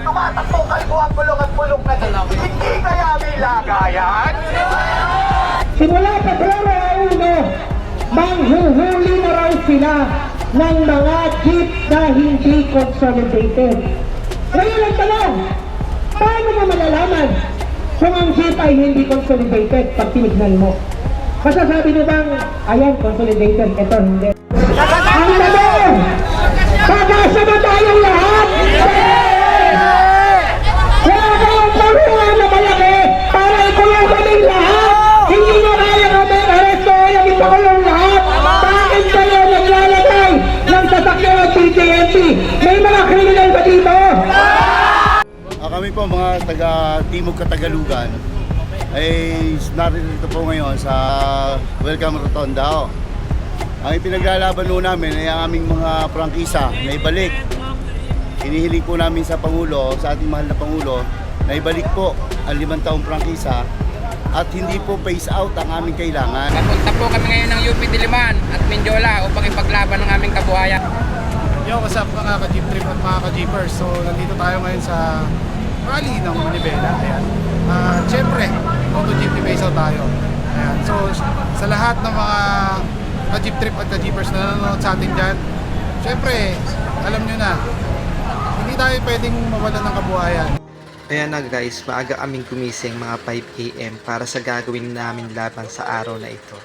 tumatakbo kalbo ang bulong at bulong na din. Hindi kaya may lagayan? Simula Pebrero 1, manghuhuli na raw sila ng mga jeep na hindi consolidated. Ngayon ang tanong, paano mo malalaman kung ang jeep ay hindi consolidated pag tinignan mo? Masasabi mo bang, ayan, consolidated, ito hindi. Ang tanong, pag-asa ba tayong lahat? Wala kang paruhan na malaki para ikulong kaming lahat. Hindi nyo kaya kami aresto yung ipakulong lahat. Bakit kayo naglalagay ng sasakyan ng TTMP? May mga kriminal ba dito? Kami po mga taga Timog Katagalugan ay narito po ngayon sa Welcome Rotonda. Ang ipinaglalaban po namin ay ang aming mga prangkisa na ibalik. Hinihiling po namin sa Pangulo, sa ating mahal na Pangulo, na ibalik po ang 5 taong prangkisa at hindi po phase out ang aming kailangan. Napunta po kami ngayon ng UP Diliman at Mindiola upang ipaglaban ng aming kabuhayan. Yo, what's up mga ka-jeep trip at mga ka-jeepers? So, nandito tayo ngayon sa rally ng Manibela. Ayan. Siyempre, MotoGP base out tayo. Ayan. So, sa lahat ng mga ka-jeep trip at ka-jeepers na nanonood sa atin dyan, siyempre, alam nyo na, hindi tayo pwedeng mawalan ng kabuhayan. Ayan na guys, maaga aming gumising mga 5 AM para sa gagawin namin laban sa araw na ito.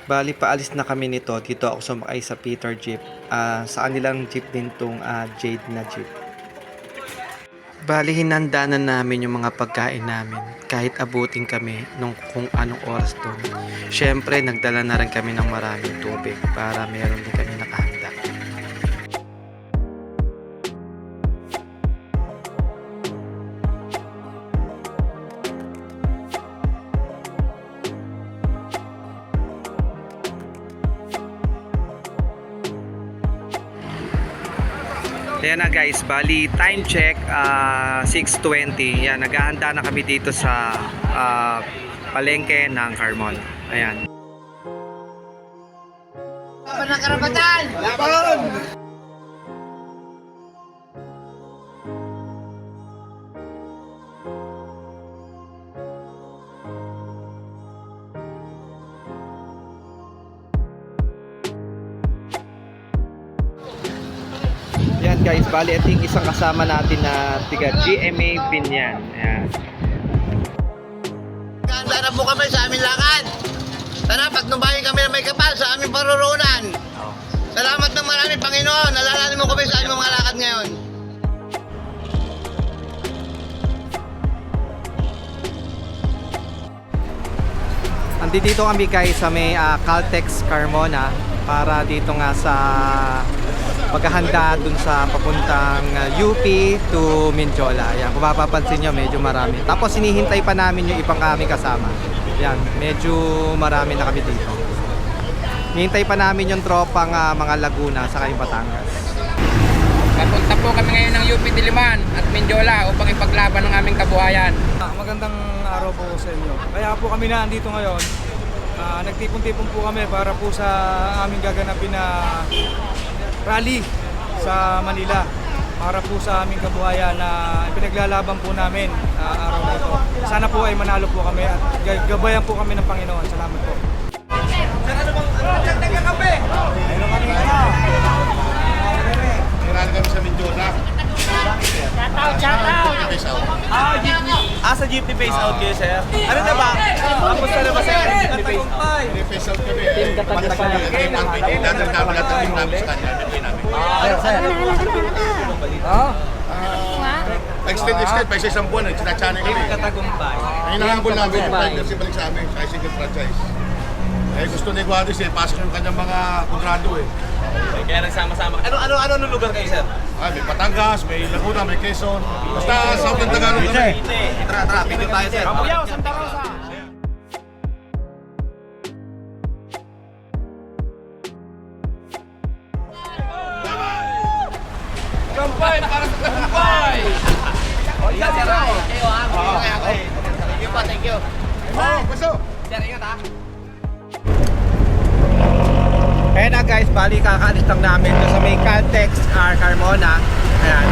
Bali, paalis na kami nito. Dito ako sumakay sa Peter Jeep. Sa kanilang jeep din tong Jade na jeep. Bali, hinanda na namin yung mga pagkain namin. Kahit abutin kami nung kung anong oras doon. Siyempre, nagdala na rin kami ng maraming tubig para meron din kami nakahanda. Ayan na guys, bali time check 6:20. Yan, naghahanda na kami dito sa palengke ng Carmon. Ayan. Laban ng karapatan! Laban! Yan guys, bali ito yung isang kasama natin na tiga GMA Binyan. Ayan. Handa na po kami sa aming lakad. Tara, pagnubayan kami na may kapal sa aming paruroonan. Salamat ng marami, Panginoon. Nalalaman mo kami sa aming mga lakad ngayon. Andito kami guys sa may Caltex Carmona para dito nga sa paghahanda dun sa papuntang UP to Mindiola. Ayan, kung mapapansin nyo, medyo marami. Tapos hinihintay pa namin yung ibang kami kasama. Ayan, medyo marami na kami dito. Hinihintay pa namin yung tropang mga Laguna sa kayong Batangas. Napunta po kami ngayon ng UP Diliman at Mindiola upang ipaglaban ng aming kabuhayan. Magandang araw po sa inyo. Kaya po kami na andito ngayon. Nagtipon-tipon po kami para po sa aming gaganapin na rally sa Manila para po sa aming kabuhayan na pinaglalaban po namin araw na ito. Sana po ay manalo po kami at gabayan po kami ng Panginoon. Salamat po. Marami kami sa Mindiola. Sa jeepney face out kayo, sir. Ano na ba? Kamusta na ba, sir? Jeepney face out. Face out kami. Dadal namin at team namin sa kanya. Extend, pa isang buwan, sinachane kami. Katagumpay. Ay nangangabol namin yung partners ibalik sa amin, sa single franchise. Eh gusto ni Guadis pasok yung kanyang mga kontrado eh. Kaya nagsama-sama. Ano lugar kayo, sir? May Batangas, may Laguna, may Quezon. Basta Southern Tagalog kami. Tara, picture tayo, sir. Kabuyaw, Santa Rosa. Kampay para sa kampay! Iya, sir. Thank you po, thank you. Gusto! Sir, ingat ha. Ayan na guys, bali kakaalis lang namin doon sa may Caltex Carmona. Ayan.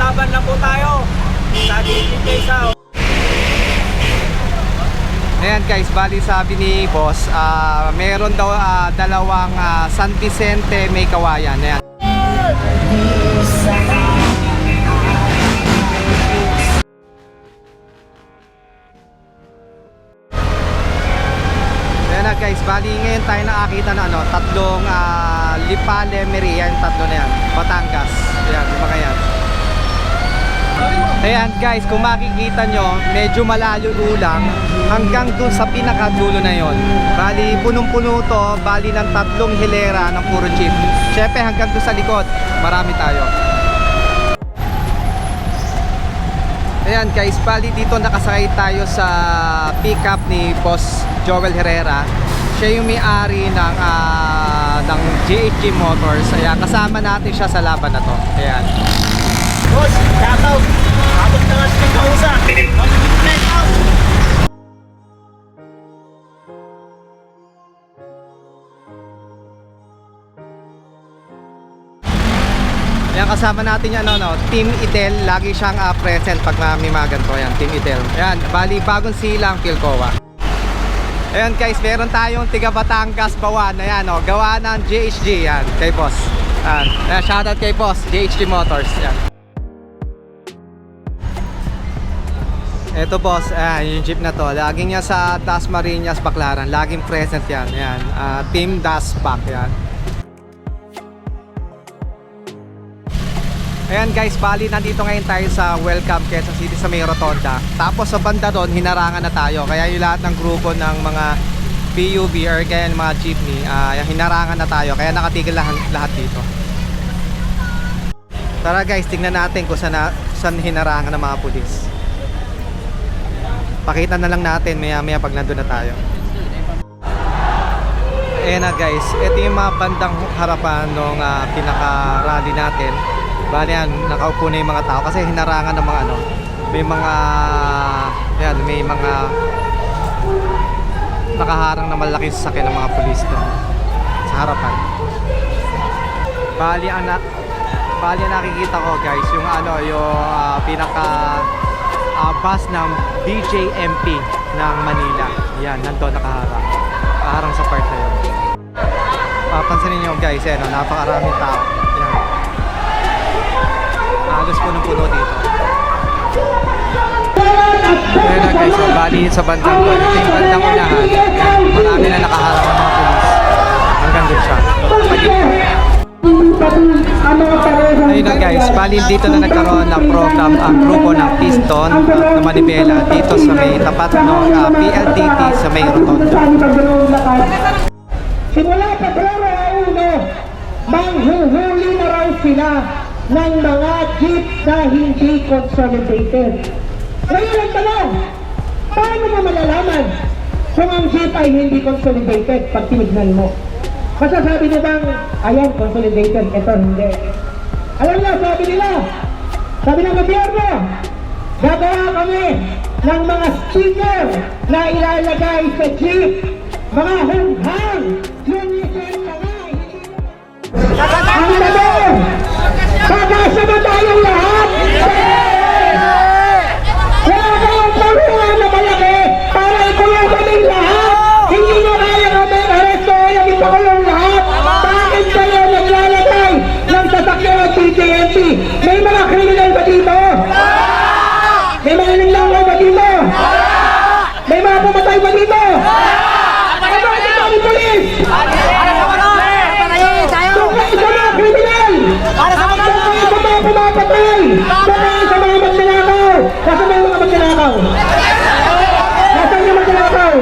Laban lang po tayo sa GTP South. Ayan guys, bali sabi ni boss, meron daw dalawang San Vicente may kawayan. Ayan. Ayan na guys, bali ngayon tayo nakakita na tatlong Lipa Lemery, yan tatlo na yan, Batangas. Ayan, yung mga yan. Ayan guys, kung makikita nyo, medyo malayo ulang hanggang dun sa pinakadulo na yon. Bali, punong-puno to, bali ng tatlong hilera ng puro jeep. Siyempre hanggang dun sa likod, marami tayo. Ayan guys, bali dito nakasakay tayo sa pickup ni Boss Joel Herrera. Siya yung may-ari ng GHG Motors. Ayan, kasama natin siya sa laban na to. Ayan. Boss, shoutout. Abot na nga siya kausa. Ayan, kasama natin yan, Team Idel. Lagi siyang present pag may mga ganito. Ayan, Team Idel. Ayan, bali bagong silang Philcoa. Ayan guys, meron tayong tiga Batangas Bawan. Ayan, gawa ng GHG. Yan, kay boss. Ayan, shoutout kay boss, GHG Motors. Ayan. Ito boss, yung jeep na to, laging niya sa Dasmariñas, Baclaran, laging present yan. Ayan, Team Daspac yan. Ayan guys, bali nandito ngayon tayo sa Welcome Quezon City sa may rotonda. Tapos sa banda doon, hinarangan na tayo. Kaya yung lahat ng grupo ng mga PUV or kaya mga jeepney, hinarangan na tayo. Kaya nakatigil lahat dito. Tara guys, tingnan natin kung saan hinarangan ng mga pulis. Pakita na lang natin maya pag nandun na tayo. Ayan na guys, ito yung mga bandang harapan ng pinaka-rally natin. Bali yan, nakaupo na yung mga tao kasi hinarangan ng mga may mga nakaharang na malaking sasakyan ng mga pulis doon sa harapan. Bali ang nakikita ko guys, yung pinaka bus ng BJMP ng Manila. Yan, nandun nakaharang. Nakaharang sa part na yun. Pansinin nyo guys, napakaraming tao. Yan. Halos punong-puno dito. Ayan na guys, bali sa bandang ko. Ito yung bandang unahan. Marami na nakaharang ng mga pulis. Hanggang dun siya. Ayun na guys, bali dito na nagkaroon ng program ang grupo ng Piston na Manibela dito sa may tapat ng PLDT sa may rotonda. Simula Pebrero 1, manghuhuli na raw sila ng mga jeep na hindi consolidated. Ngayon ang tanong, paano mo malalaman kung ang jeep ay hindi consolidated pag tinignan mo? Masasabi niyo bang, ayan, consolidated, ito hindi. Alam niyo, sabi ng gobyerno, gagawa kami ng mga sticker na ilalagay sa jeep, mga hunghang, linisin na nga, ang tanong, kakasama tayong lahat? Wala kang paruhan na malaki para ikulong kaming lahat. Hindi na kaya kami aresto yung ipakulong lahat. Bakit kayo naglalagay ng sasakyan ng TJMP? May mga criminal ba dito? May mga nanglakaw ba dito? May mga pumatay ba dito? Ano ba ito ang polis? Isa mga criminal! Isa mga pumapatay! Isa mga magnanakaw! Nasaan na yung mga magnanakaw? Nasaan yung magnanakaw?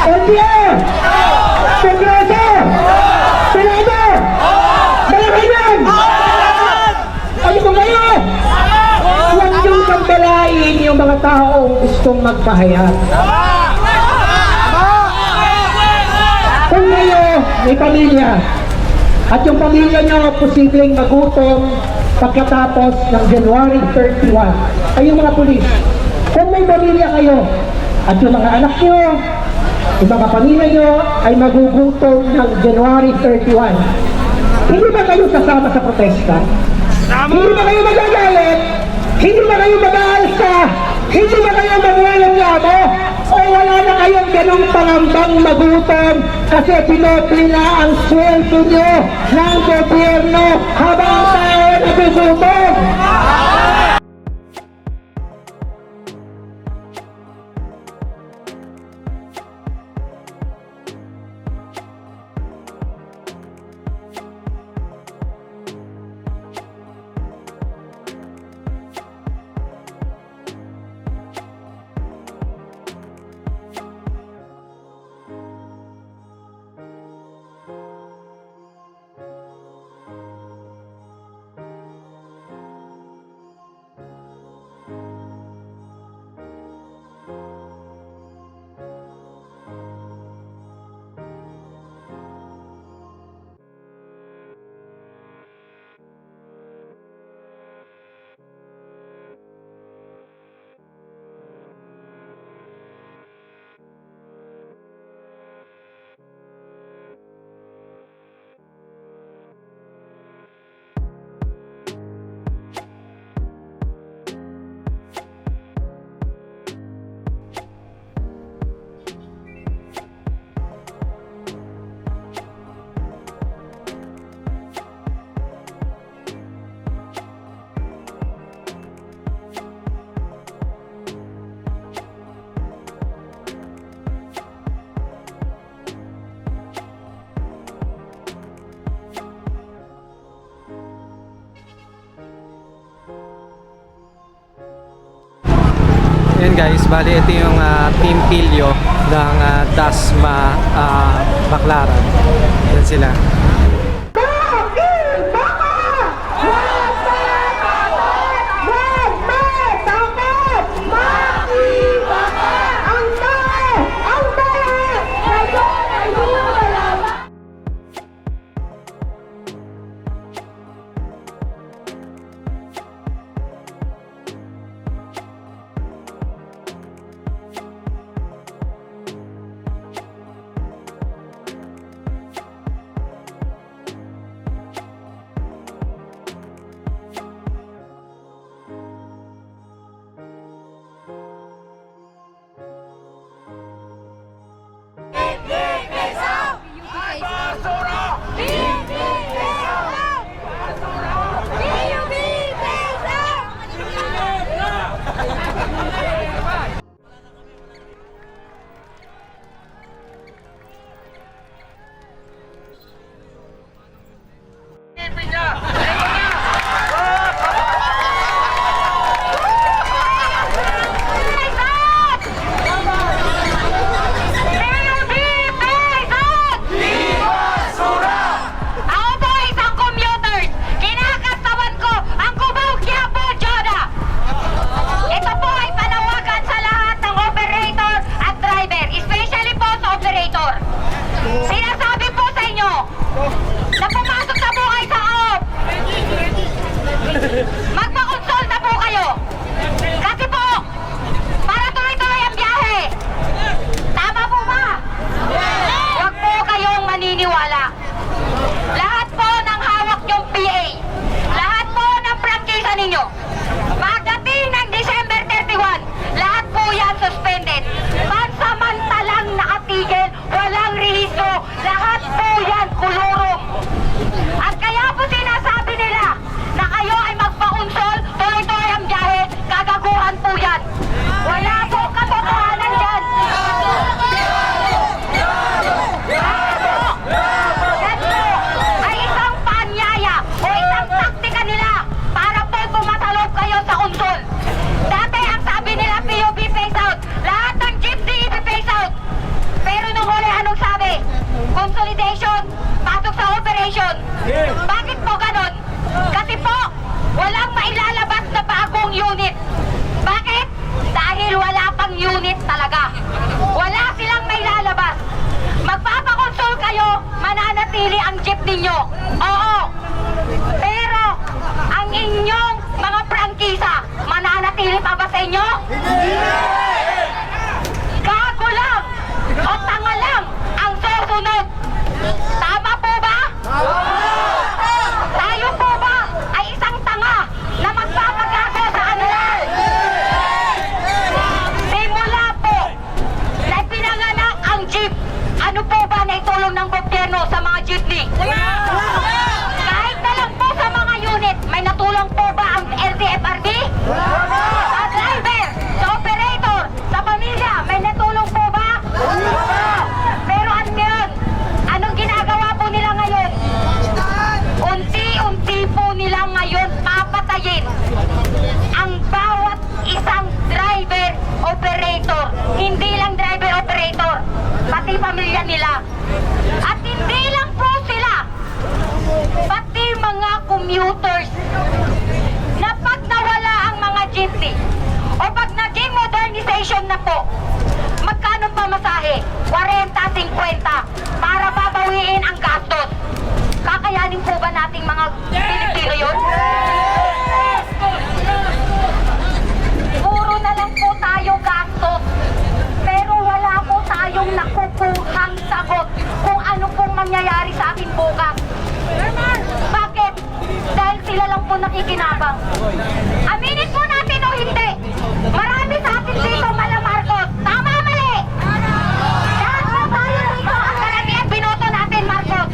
NPA! Kongreso! Senado! Malacanang! Ano ko kayo? Huwag niyong pagdalain yung mga taong gustong magpahayag. Kung kayo may pamilya at yung pamilya nyo posibleng magutom pagkatapos ng January 31, ay yung mga pulis. Kung may pamilya kayo at yung mga anak nyo, yung mga pamilya nyo ay magugutom ng January 31, Hindi ba kayo sasama sa protesta? Hindi ba kayo magagalit? Hindi ba kayo mag-aalsa? Hindi ba kayo magwalang yamo? O wala na kayong ganong pangambang magutom kasi pinopli na ang sweldo nyo ng gobyerno habang ang tao nagugutom? Yan guys, bali ito yung Team Pilyo ng Dasma Baclaran. Yan sila. Magpa-consult na po kayo. Kasi po, para tuloy-tuloy ang biyahe. Tama po ba? Huwag po kayong maniniwala. Lahat po ng hawak yung PA, lahat po ng prangkisa ninyo, pagdating ng December 31, lahat po yan suspended. Pansamantalang nakatigil, walang rehistro, lahat po yan kulurong. At kaya po sinasabi nila na kayo ay magpa-consol, tuloy-tuloy ang biyahe, kagaguhan po yan. Wala po katotohanan dyan. Yan po ay isang paanyaya o isang taktika nila para po pumatalog kayo sa consol. Dati ang sabi nila POB phase out, lahat ng jeepney i-phase out. Pero nung huli anong sabi? Consolidation, pasok sa operation. Bakit po ganon? Kasi po, walang mailalabas na bagong unit. Bakit? Dahil wala pang unit talaga. Wala silang mailalabas. Magpapakonsol kayo, mananatili ang jeep ninyo. Oo. Pero, ang inyong mga prangkisa, mananatili pa ba sa inyo? Gago lang o tanga lang ang susunod. Tama po ba? jeepney. O pag naging modernization na po, magkano pamasahe? 40-50 para babawiin ang gastos. Kakayanin po ba nating mga Pilipino yun? Puro na lang po tayo gastos. Pero wala po tayong nakukuhang sagot kung ano pong mangyayari sa atin bukas. Bakit? Dahil sila lang po nakikinabang. Aminin po natin o hindi, marami sa atin dito mala Marcos. Tama o mali? Lahat po tayo dito ang karamihan binoto natin, Marcos.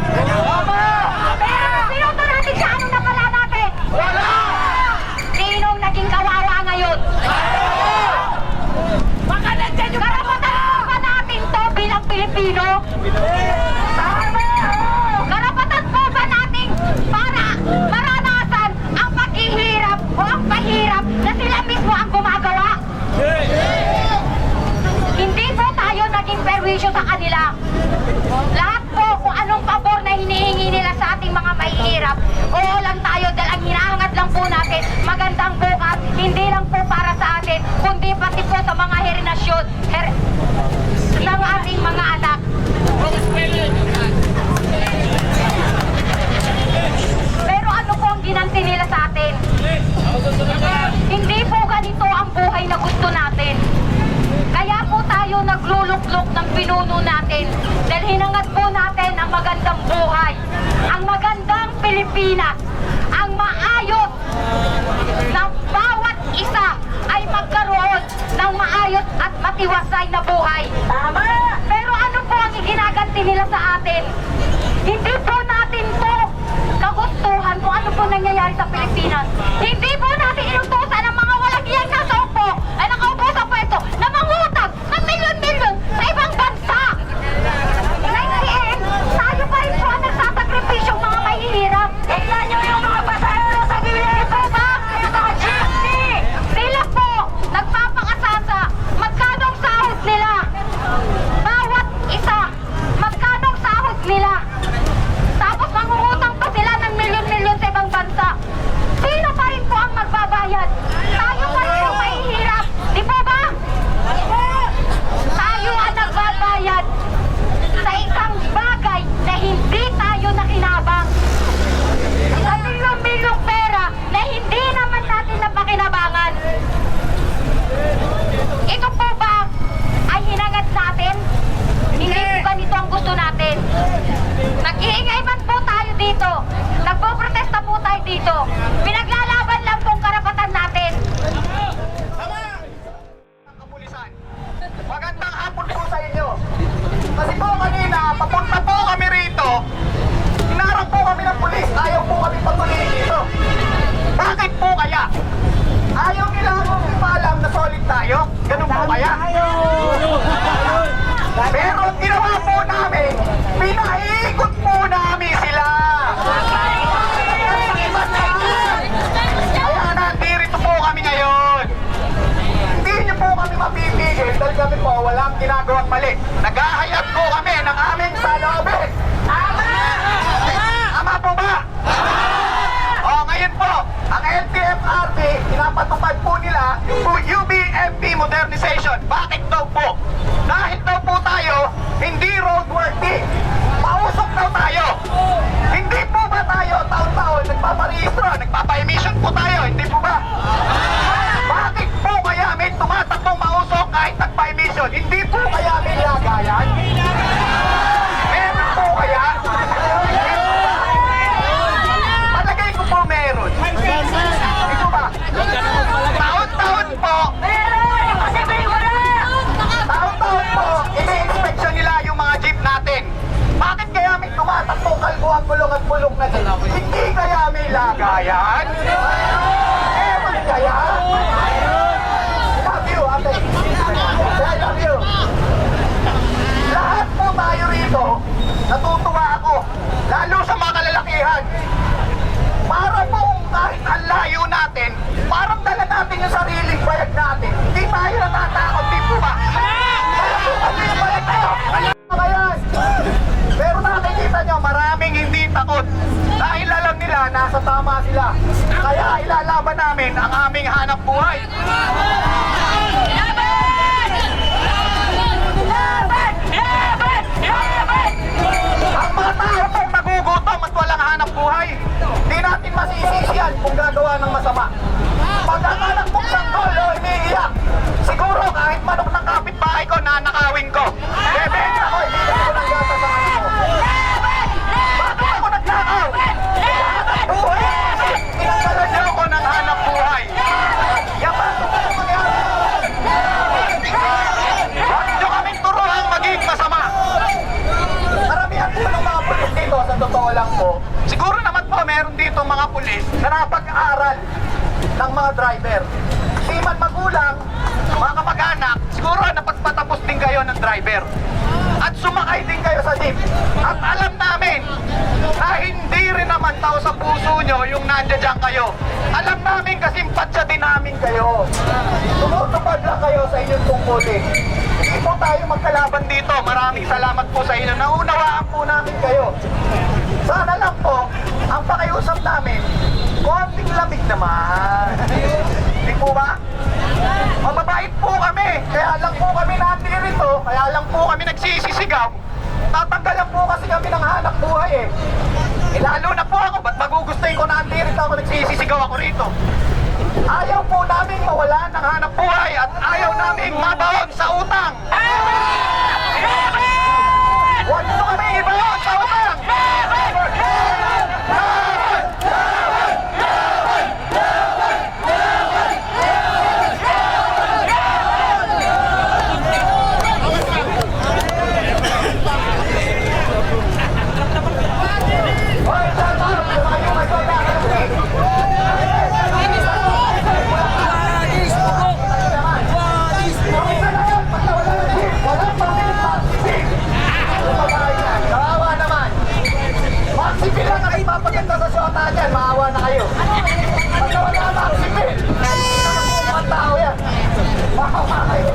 Pero binoto natin siya, ano na pala natin? Wala! Sinong naging kawawa ngayon? Karapatan ba natin to bilang Pilipino? Karapatan po ba natin para maranasan ang paghihirap o ang pahirap na sila mismo ang gumagawa? Hindi po tayo naging perwisyo sa kanila. Lahat po kung anong pabor na hinihingi nila sa ating mga mahihirap, oo lang tayo dahil ang hinahangat lang po natin magandang bukas, hindi lang po para sa atin, kundi pati po sa mga herenasyon ng ating mga anak. Pero ano po ang ginanti nila sa atin? Hindi po ganito ang buhay na gusto natin. Kaya po tayo nagluluklok ng pinuno natin dahil hinangat po natin ang magandang buhay, ang magandang Pilipinas, ang maayos na bawat isa ay magkaroon ng maayos at matiwasay na buhay. Tama! Pero ano po ang ginaganti nila sa atin? Hindi po natin to kagustuhan kung ano po nangyayari sa Pilipinas. Hindi po natin inutusan ang mga walang iyang nasa upo ay nakaupo sa pwesto na mangutang ng milyon-milyon sa ibang bansa. Ngayon, tayo pa rin po ang nagsasakripisyong mga mahihirap. Tignan nyo yung mga pasahero sa bibili po ba? Mga jeepney! Sila po, nagpapakasasa. Magkano ang sahod nila? Bawat isa, magkano ang sahod nila? Tapos mangungutang pa sila ng milyon-milyon sa ibang bansa. Sino pa rin po ang magbabayad? Tayo pa rin po mahihirap. Di po ba? Tayo ang nagbabayad sa isang bagay na hindi tayo nakinabang. Sa milyong-milyong pera na hindi naman natin napakinabangan. Ito po ba ay hinangat natin? Hindi po ganito ang gusto natin. Nag-iingay man po tayo dito. Nagpo-protesta po tayo dito. Pinaglalaban lang pong karapatan natin. Kapulisan. Magandang hapon po sa inyo. Kasi po kanina, papunta po kami rito. Hinarap po kami ng pulis. Ayaw po kami patuloyin dito. Bakit po kaya? Ayaw nila akong ipalam na solid tayo? Ganun po kaya? Pero ang ginawa po namin, pinaikot po namin sila. Kaya nandito po kami ngayon. Hindi niyo po kami mapipigil dahil kami po walang ginagawang mali. Naghahayag po kami ng aming salobin. Tama po ba? O ngayon po, ang LTFRB, pinapatupad po nila yung UBMP modernization. Bakit daw po? Dahil daw po tayo hindi roadworthy. Pausok daw tayo. Hindi po ba tayo taon-taon nagpaparehistro, nagpapa-emission po tayo, hindi po ba? Bakit po kaya may tumatakbong mausok kahit nagpa-emission? Hindi po kaya may lagayan? Meron po kaya? Palagay ko po meron. Ito ba? Taon-taon po. Taon-taon po, ini-inspection nila yung mga jeep natin. Bakit kaya may tumatakbo kalbo ang bulong at bulong na jeep? Hindi kaya may lagayan? Ewan kaya? Love you, ate. I love you. Lahat po tayo rito, natutuwa ako, lalo sa mga kalalakihan. Para po kahit ang layo natin, parang dala natin yung sariling bayag natin. Hindi tayo natatakot, di po ba? Kaya po kasi yung bayag tayo. Pero nakikita nyo, maraming hindi takot. Dahil alam nila nasa tama sila. Kaya ilalaban namin ang aming hanap buhay. Ang mga tao pong nagugutom at walang hanap buhay, di natin masisisi yan kung gagawa ng masama. Pag ang anak mong sanggol o iniiyak, siguro kahit manok ng kapitbahay ko, nanakawin ko. Bebenta ko, hindi ko ng gata sa anak mo. Bakit ako nagnakaw? Hanap buhay! Inagalan niyo ako ng hanap buhay. Yaman ko na mangyari. Huwag niyo kaming turuan maging masama. Karamihan po ng mga pulis dito, sa totoo lang po, siguro naman po meron dito mga pulis na napag-aral ng mga driver. Di man magulang, mga kamag-anak, siguro napagpatapos din kayo ng driver. At sumakay din kayo sa jeep. At alam namin na hindi rin naman tao sa puso nyo yung nandiyan kayo. Alam namin kasi simpatsya din namin kayo. Tumutupad lang kayo sa inyong tungkulin. Hindi po tayo magkalaban dito. Maraming salamat po sa inyo. Naunawaan po namin kayo. Sana lang po, ang pakiusap namin, konting lamig naman. Di po ba? Mababait po kami. Kaya lang po kami nandirito. Kaya lang po kami nagsisisigaw. Tatanggalan po kasi kami ng hanap buhay eh. Lalo na po ako. Ba't magugustuhin ko nandirito ako nagsisisigaw ako rito? Ayaw po namin mawala ng hanap buhay at ayaw namin mabaon sa utang. Huwag nyo kami ibaon sa utang! Magsipil lang ang ipapaganda sa syota dyan, maawa na kayo. Pagka wala magsipil, hindi naman mga tao yan. Maawa kayo.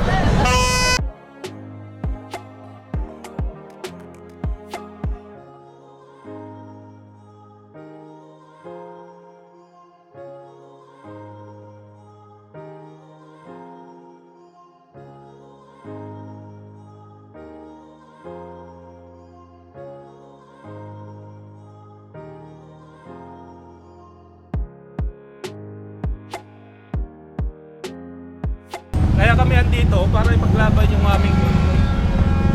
Kaya kami andito para ipaglaban yung aming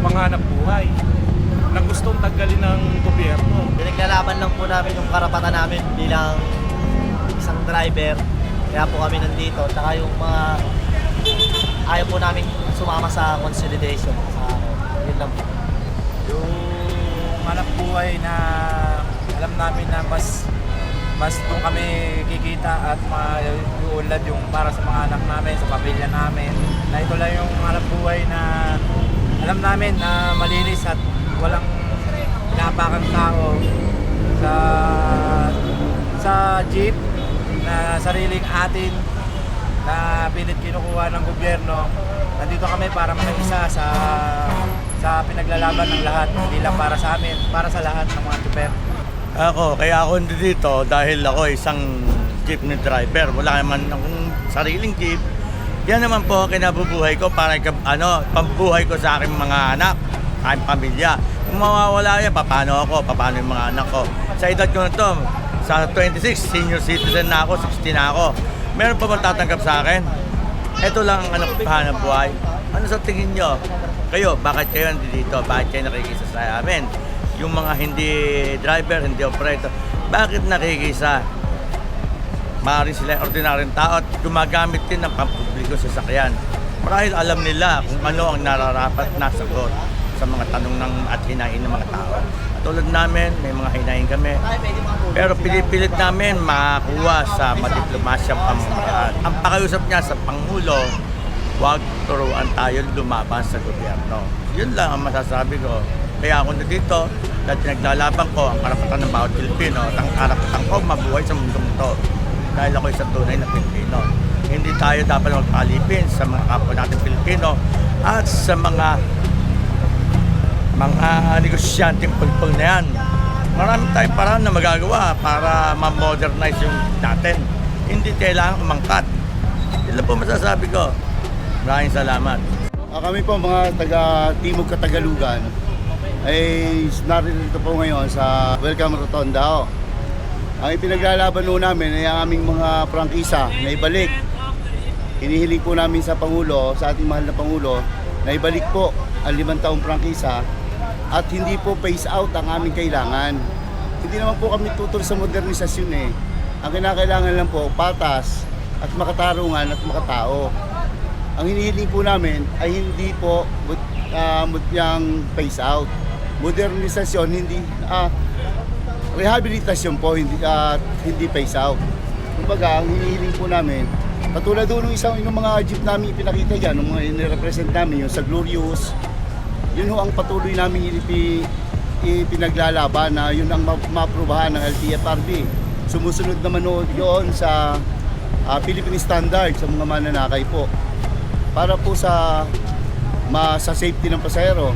panghanap buhay na gustong tanggalin ng gobyerno. Pinaglalaban lang po namin yung karapatan namin bilang isang driver. Kaya po kami nandito. Tsaka yung mga ayaw po namin sumama sa consolidation. Yun lang po. Yung hanap buhay na alam namin na mas doon kami kikita at maiulad yung para sa mga anak namin, sa pamilya namin. Na ito lang yung hanap buhay na alam namin na malinis at walang pinapakang tao sa jeep na sariling atin na pilit kinukuha ng gobyerno. Nandito kami para makiisa sa pinaglalaban ng lahat, hindi lang para sa amin, para sa lahat ng mga tsuper. Kaya ako dito dahil ako isang jeepney driver. Wala naman akong sariling jeep. Yan naman po kinabubuhay ko para pambuhay ko sa aking mga anak, aking pamilya. Kung mawawala yan, paano ako? Paano yung mga anak ko? Sa edad ko na to, sa 26, senior citizen na ako, 60 na ako. Meron pa bang tatanggap sa akin? Ito lang ang hanap buhay. Ano sa tingin nyo? Kayo, bakit kayo nandito? Bakit kayo nakikisa sa amin? Yung mga hindi driver, hindi operator, bakit nakikisa? Maaaring sila ordinaryong tao at gumagamit din ng pampubliko sa sasakyan. Marahil alam nila kung ano ang nararapat na sagot sa mga tanong at hinahin ng mga tao. Tulad namin, may mga hinahin kami. Pero pinipilit namin makakuha sa madiplomasyang pamamaraan. Ang pakiusap niya sa Pangulo, huwag turuan tayo lumaban sa gobyerno. Yun lang ang masasabi ko. Kaya ako dito, dahil pinaglalaban ko ang karapatan ng bawat Pilipino at ang karapatan ko mabuhay sa mundong ito. Dahil ako isang tunay na Pilipino. Hindi tayo dapat magpalipin sa mga kapwa natin Pilipino at sa mga negosyanteng pulpul na yan. marami tayong paraan na magagawa para ma-modernize yung natin. Hindi kailangan umangkat. Yun lang po masasabi ko. Maraming salamat. Kami po mga taga-Timog Katagalugan ay narito po ngayon sa Welcome Rotonda. Ang ipinaglalaban po namin ay ang aming mga prangkisa na ibalik. Hinihiling po namin sa Pangulo, sa ating mahal na Pangulo, na ibalik po ang 5 taong prangkisa at hindi po phase out ang aming kailangan. Hindi naman po kami tutol sa modernisasyon eh. Ang kinakailangan lang po, patas at makatarungan at makatao. Ang hinihiling po namin ay hindi po yung phase out. Modernisasyon, hindi rehabilitasyon po, hindi phase out. Kumbaga, ang hinihiling po namin, katulad doon ng mga jeep namin ipinakita dyan, ng mga inirepresent namin, yung sa Glorious, yun ho ang patuloy namin ipinaglalaban na yun ang maaprubahan ng LTFRB. Sumusunod naman yun sa Philippine Standard sa mga mananakay po. Para po sa safety ng pasahero.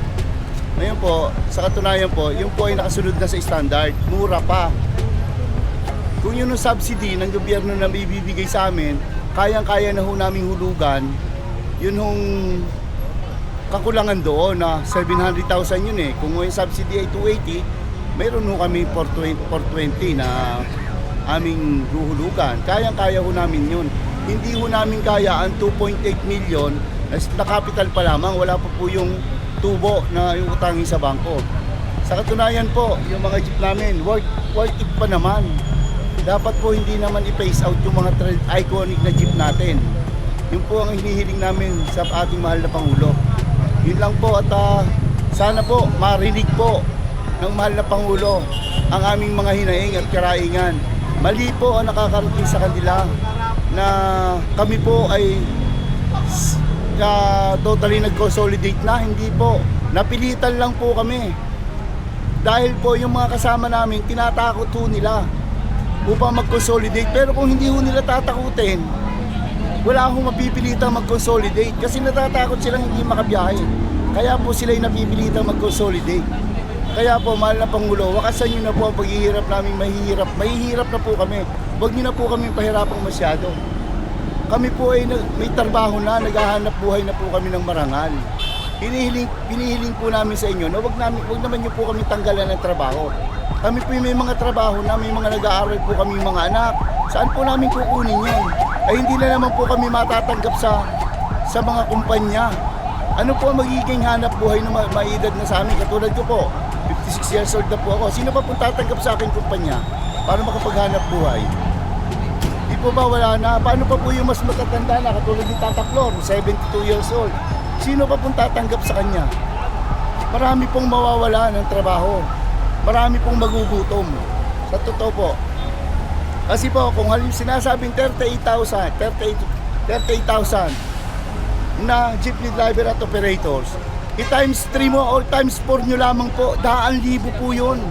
Ngayon po, sa katunayan po, yung po ay nakasunod na sa standard, mura pa. Kung yun ang subsidy ng gobyerno na ibibigay sa amin, kayang-kaya na ho namin hulugan, yun hong kakulangan doon na 700,000 yun eh. Kung yung subsidy ay 280, mayroon ho kami 420 na aming huhulugan. Kayang-kaya ho namin yun. Hindi ho namin kaya ang 2.8 million na capital pa lamang, wala pa po yung tubo na yung utangin sa bangko. Sa katunayan po, yung mga jeep namin, worth it pa naman. Dapat po hindi naman i-phase out yung mga iconic na jeep natin. Yun po ang hinihiling namin sa ating mahal na Pangulo. Yun lang po at sana po marinig po ng mahal na Pangulo ang aming mga hinaing at karaingan. Mali po ang nakakarating sa kanila na kami po ay totally nag-consolidate na. Hindi po. Napilitan lang po kami. Dahil po yung mga kasama namin, tinatakot po nila upang mag-consolidate. Pero kung hindi po nila tatakutin, wala akong mapipilitang mag-consolidate kasi natatakot silang hindi makabiyahe. Kaya po sila'y napipilitang mag-consolidate. Kaya po, mahal na Pangulo, wakasan nyo na po ang paghihirap namin mahihirap. Mahihirap na po kami. Huwag nyo na po kami pahirapang masyado. Kami po ay may trabaho na, naghahanap buhay na po kami ng marangal. Hinihiling po namin sa inyo na wag naman nyo po kami tanggalan ng trabaho. Kami po may mga trabaho na, may mga nag-aaral po kami mga anak. Saan po namin kukunin yan? Ay hindi na naman po kami matatanggap sa mga kumpanya. Ano po ang magiging hanap buhay na maedad na sa amin? Katulad ko po, 56 years old na po ako. Sino pa po tatanggap sa akin kumpanya para makapaghanap buhay? Di po ba wala na? Paano pa po yung mas matatanda na katulad ni Tata Flor, 72 years old? Sino pa pong tatanggap sa kanya? Marami pong mawawala ng trabaho. Marami pong magugutom. Sa totoo po. Kasi po, kung sinasabing 38,000 na jeepney driver at operators, i-times 3 mo or times 4 nyo lamang po, 100,000 po yun.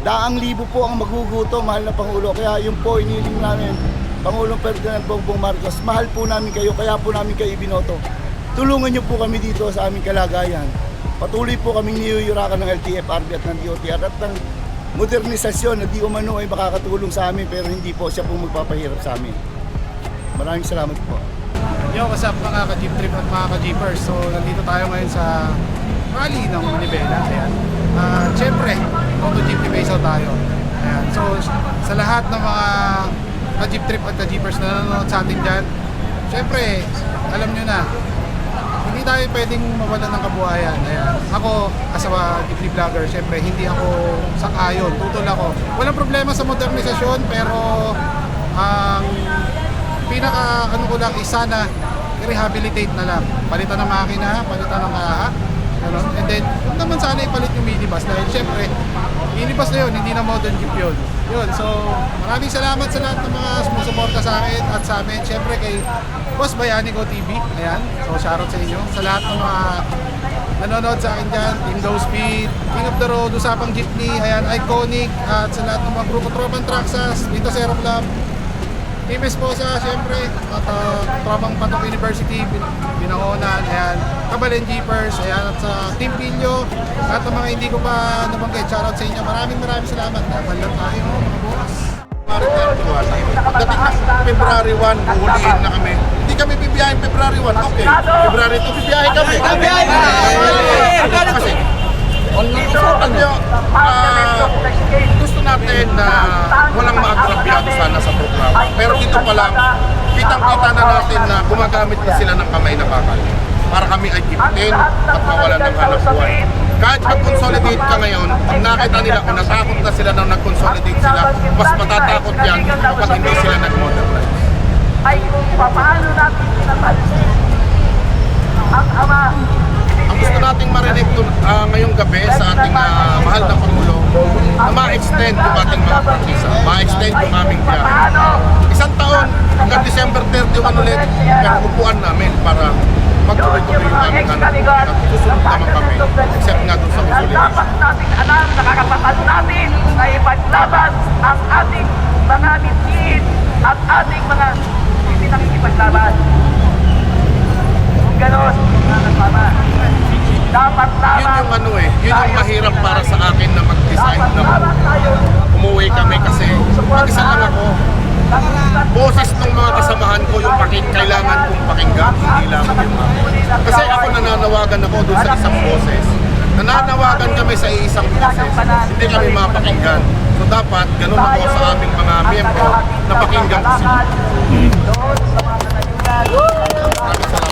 100,000 po ang magugutom, mahal na Pangulo. Kaya yun po, iniling namin, Pangulong Ferdinand Bongbong Marcos, mahal po namin kayo, kaya po namin kayo ibinoto. Tulungan nyo po kami dito sa aming kalagayan. Patuloy po kaming niyuyurakan ng LTFRB at ng DOTR at ng modernisasyon na di umano ay makakatulong sa amin pero hindi po siya po magpapahirap sa amin. Maraming salamat po. Yo, what's up mga ka-jeep trip at mga ka-jeepers? So, nandito tayo ngayon sa rally ng Manibela. Ayan. Siyempre, MotoGP base out tayo. Ayan. So, sa lahat ng mga ka-jeep trip at ka-jeepers na nanonood sa atin dyan, siyempre, alam nyo na, hindi tayo pwedeng mawalan ng kabuhayan. Ayan. Ako, as a jeepney vlogger, siyempre, hindi ako sang-ayon. Tutol ako. Walang problema sa modernisasyon, pero ang pinaka ano ko lang is sana i-rehabilitate na lang. Palitan ng makina, palitan ng kaha. Ano? And then, huwag naman sana ipalit yung minibus dahil syempre, minibus na yun, hindi na modern jeep yun. Yun, so maraming salamat sa lahat ng mga sumusuporta sa akin at sa amin. Syempre kay Boss Bayanico TV. Ayan, so shoutout sa inyo. Sa lahat ng mga nanonood sa akin dyan, Team Low Speed, King of the Road, Usapang Jeepney, ayan, Iconic, at sa lahat ng mga grupo Tropang Traxas, dito sa Aero Club, Team Esposa, syempre, at tropang Patok University, Binangonan, ayan, Kabalen Jeepers, ayan, at sa Team Pilyo, at ang mga hindi ko pa nabanggit, shoutout sa inyo. Maraming salamat. Dapat lang tayo mga boss. Pagdating ng February 1, uhulihin na kami. Hindi kami bibiyahin February 1, okay. February 2, bibiyahin kami. Kasi, gusto natin na walang maagrabyado sana sa programa. Pero dito pa lang, kitang-kita na natin na gumagamit na sila ng kamay na bakal para kami ay giftin at mawalan ng hanap buhay. Kahit mag-consolidate ka ngayon, pag nakita nila kung natakot na sila nang nag-consolidate sila, mas matatakot yan kapag hindi sila nag-modernize. Ay kung paano natin pinapansin ang ama. Ang gusto nating marinig ngayong gabi sa ating mahal na Pangulo na ma-extend yung ating mga prangkisa, ma-extend yung aming biyahe. Isang taon hanggang December 31 ulit, pero upuan namin para magtuloy-tuloy yung aming at susunod naman kami, except nga doon sa consolidation. Dapat nating alam, nakakapatan natin na ipaglaban ang ating mga mithiin at ating mga hindi nakikipaglaban. Kung gano'n, mga kasama, dapat Yun yung ano yun yung mahirap para sa akin na mag-decide na umuwi kami kasi mag-isa lang ako. Boses ng mga kasamahan ko yung kailangan kong pakinggan, hindi lang yung kasi ako nananawagan ako doon sa isang boses. Nananawagan kami sa isang boses, hindi kami mapakinggan. So dapat ganun ako sa aming mga miyembro na pakinggan ko sila. Maraming salamat.